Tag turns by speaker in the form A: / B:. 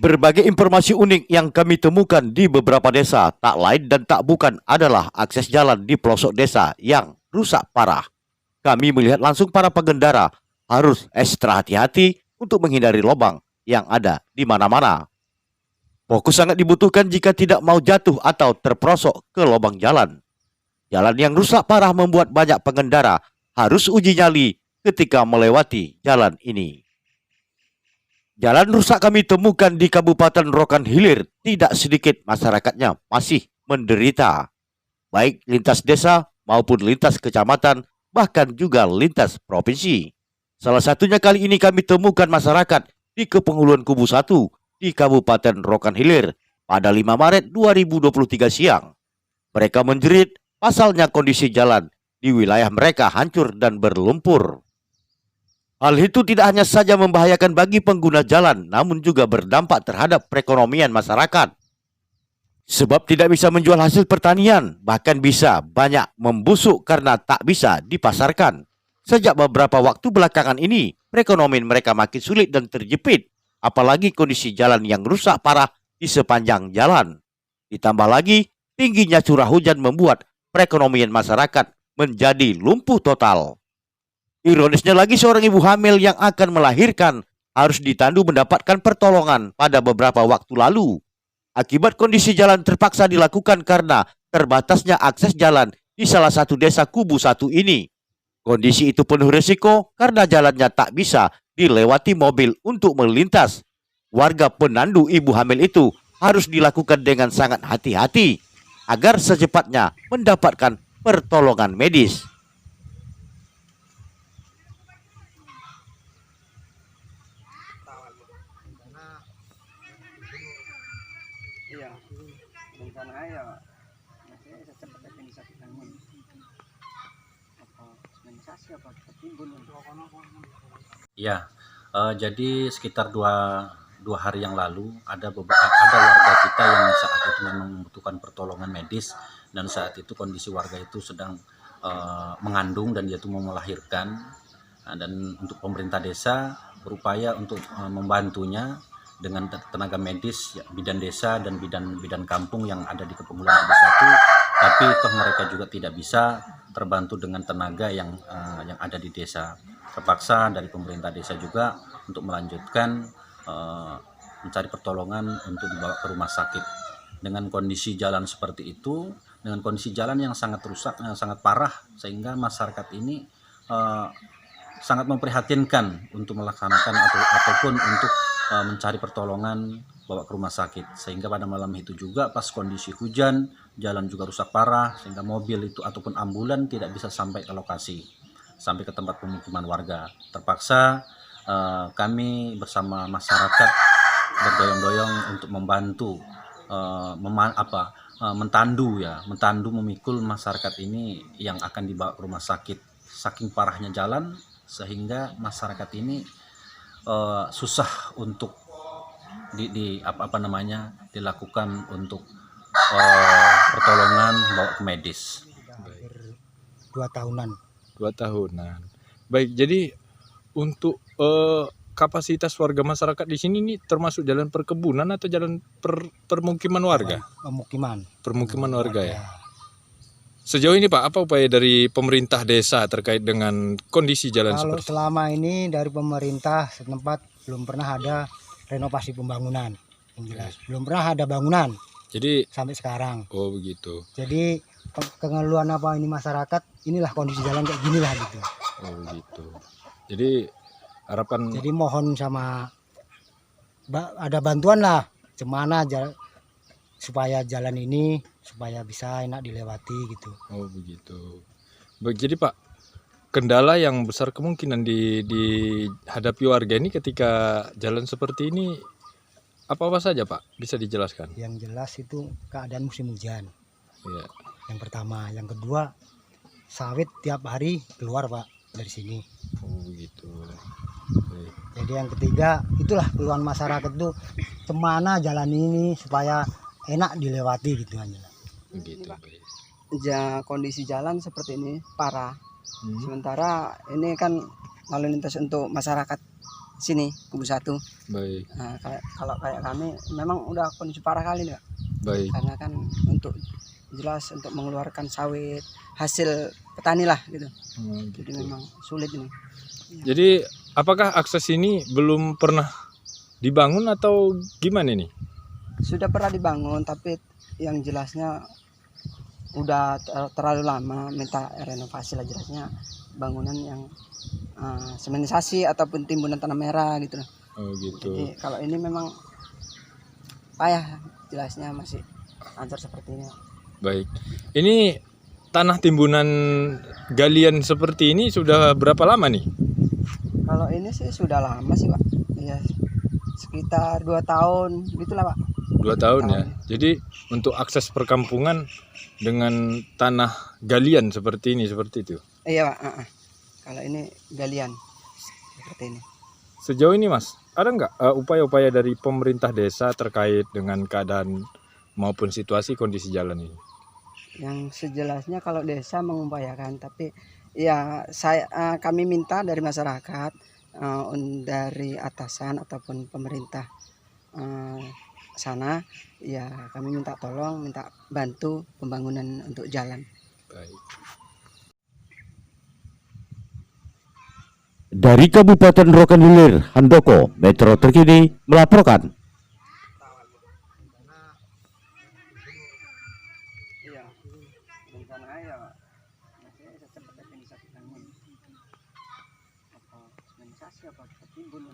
A: Berbagai informasi unik yang kami temukan di beberapa desa, tak lain dan tak bukan adalah akses jalan di pelosok desa yang rusak parah. Kami melihat langsung para pengendara harus ekstra hati-hati untuk menghindari lubang yang ada di mana-mana. Fokus sangat dibutuhkan jika tidak mau jatuh atau terperosok ke lubang jalan. Jalan yang rusak parah membuat banyak pengendara harus uji nyali ketika melewati jalan ini. Jalan rusak kami temukan di Kabupaten Rokan Hilir, tidak sedikit masyarakatnya masih menderita. Baik lintas desa maupun lintas kecamatan, bahkan juga lintas provinsi. Salah satunya kali ini kami temukan masyarakat di Kepenghuluan Kubu 1 di Kabupaten Rokan Hilir pada 5 Maret 2023 siang. Mereka menjerit pasalnya kondisi jalan di wilayah mereka hancur dan berlumpur. Hal itu tidak hanya saja membahayakan bagi pengguna jalan, namun juga berdampak terhadap perekonomian masyarakat. Sebab tidak bisa menjual hasil pertanian, bahkan bisa banyak membusuk karena tak bisa dipasarkan. Sejak beberapa waktu belakangan ini, perekonomian mereka makin sulit dan terjepit, apalagi kondisi jalan yang rusak parah di sepanjang jalan. Ditambah lagi, tingginya curah hujan membuat perekonomian masyarakat menjadi lumpuh total. Ironisnya lagi, seorang ibu hamil yang akan melahirkan harus ditandu mendapatkan pertolongan pada beberapa waktu lalu. Akibat kondisi jalan terpaksa dilakukan karena terbatasnya akses jalan di salah satu desa Kubu 1 ini. Kondisi itu penuh risiko karena jalannya tak bisa dilewati mobil untuk melintas. Warga penandu ibu hamil itu harus dilakukan dengan sangat hati-hati agar secepatnya mendapatkan pertolongan medis.
B: Iya, rencana ya maksudnya secepatnya bisa dibangun apa sementasi apa ketimbun
C: Ya, jadi sekitar dua hari yang lalu ada warga kita yang saat itu memang membutuhkan pertolongan medis, dan saat itu kondisi warga itu sedang mengandung dan dia itu mau melahirkan. Dan untuk pemerintah desa berupaya untuk membantunya dengan tenaga medis, ya, bidan desa dan bidan kampung yang ada di Kepenghuluan Kubu 1, tapi toh mereka juga tidak bisa terbantu dengan tenaga yang ada di desa. Terpaksa dari pemerintah desa juga untuk melanjutkan mencari pertolongan untuk dibawa ke rumah sakit. Dengan kondisi jalan seperti itu, dengan kondisi jalan yang sangat rusak, sangat parah, sehingga masyarakat ini sangat memprihatinkan untuk melaksanakan ataupun untuk mencari pertolongan bawa ke rumah sakit. Sehingga pada malam itu juga pas kondisi hujan, jalan juga rusak parah, sehingga mobil itu ataupun ambulan tidak bisa sampai ke lokasi, sampai ke tempat pemukiman warga. Terpaksa kami bersama masyarakat berdoyong-doyong untuk membantu mentandu memikul masyarakat ini yang akan dibawa ke rumah sakit. Saking parahnya jalan sehingga masyarakat ini susah untuk dilakukan untuk pertolongan bawa ke medis.
D: Hampir 2 tahunan.
E: 2 tahunan. Baik, jadi untuk kapasitas warga masyarakat di sini nih termasuk jalan perkebunan atau jalan permukiman warga? Permukiman warga ya. Sejauh ini Pak, apa upaya dari pemerintah desa terkait dengan kondisi jalan
D: Kalau
E: seperti
D: selama ini dari pemerintah setempat belum pernah ada renovasi pembangunan, yang jelas belum pernah ada bangunan.
E: Jadi
D: sampai sekarang.
E: Oh begitu.
D: Jadi pengeluhan apa ini masyarakat, inilah kondisi jalan kayak ginilah gitu.
E: Oh begitu. Jadi harapan.
D: Jadi mohon sama ada bantuan lah, gimana supaya jalan ini supaya bisa enak dilewati gitu.
E: Oh begitu. Baik, jadi Pak, kendala yang besar kemungkinan dihadapi warga ini ketika jalan seperti ini apa saja Pak? Bisa dijelaskan?
D: Yang jelas itu keadaan musim hujan.
E: Iya.
D: Yang pertama, yang kedua sawit tiap hari keluar Pak dari sini.
E: Oh begitu. Baik.
D: Jadi yang ketiga itulah keluhan masyarakat tuh, kemana jalan ini supaya enak dilewati gitu aja.
E: Begitu.
B: ya kondisi jalan seperti ini parah. Sementara ini kan lalu lintas untuk masyarakat sini kubu 1.
E: Baik,
B: Nah, kalau kayak kami memang udah kondisi parah kali nih Pak.
E: baik.
B: Karena kan untuk jelas untuk mengeluarkan sawit hasil petani lah gitu. Jadi
E: Gitu.
B: memang sulit ini.
E: Jadi apakah akses ini belum pernah dibangun atau gimana nih?
B: Sudah pernah dibangun tapi yang jelasnya udah terlalu lama, minta renovasi lah jelasnya, bangunan yang semenisasi ataupun timbunan tanah merah gitu loh.
E: Oh gitu.
B: Jadi kalau ini memang payah, jelasnya masih hancur seperti ini.
E: Baik. Ini tanah timbunan galian seperti ini sudah berapa lama nih?
B: Kalau ini sih sudah lama sih Pak, ya sekitar 2 tahun gitulah Pak.
E: 2 tahun ya. Jadi untuk akses perkampungan dengan tanah galian seperti ini, seperti itu.
B: Iya Pak. Kalau ini galian seperti ini.
E: Sejauh ini Mas, ada nggak upaya-upaya dari pemerintah desa terkait dengan keadaan maupun situasi kondisi jalan ini?
B: Yang sejelasnya kalau desa mengupayakan, tapi ya kami minta dari masyarakat, dari atasan ataupun pemerintah sana, ya kami minta tolong, minta bantu pembangunan untuk jalan.
E: Baik.
A: Dari Kabupaten Rokan Hilir, Handoko, Metro terkini melaporkan.
B: Iya, rencana ya masih secepat definisi kami apa semenisasi apa timbun.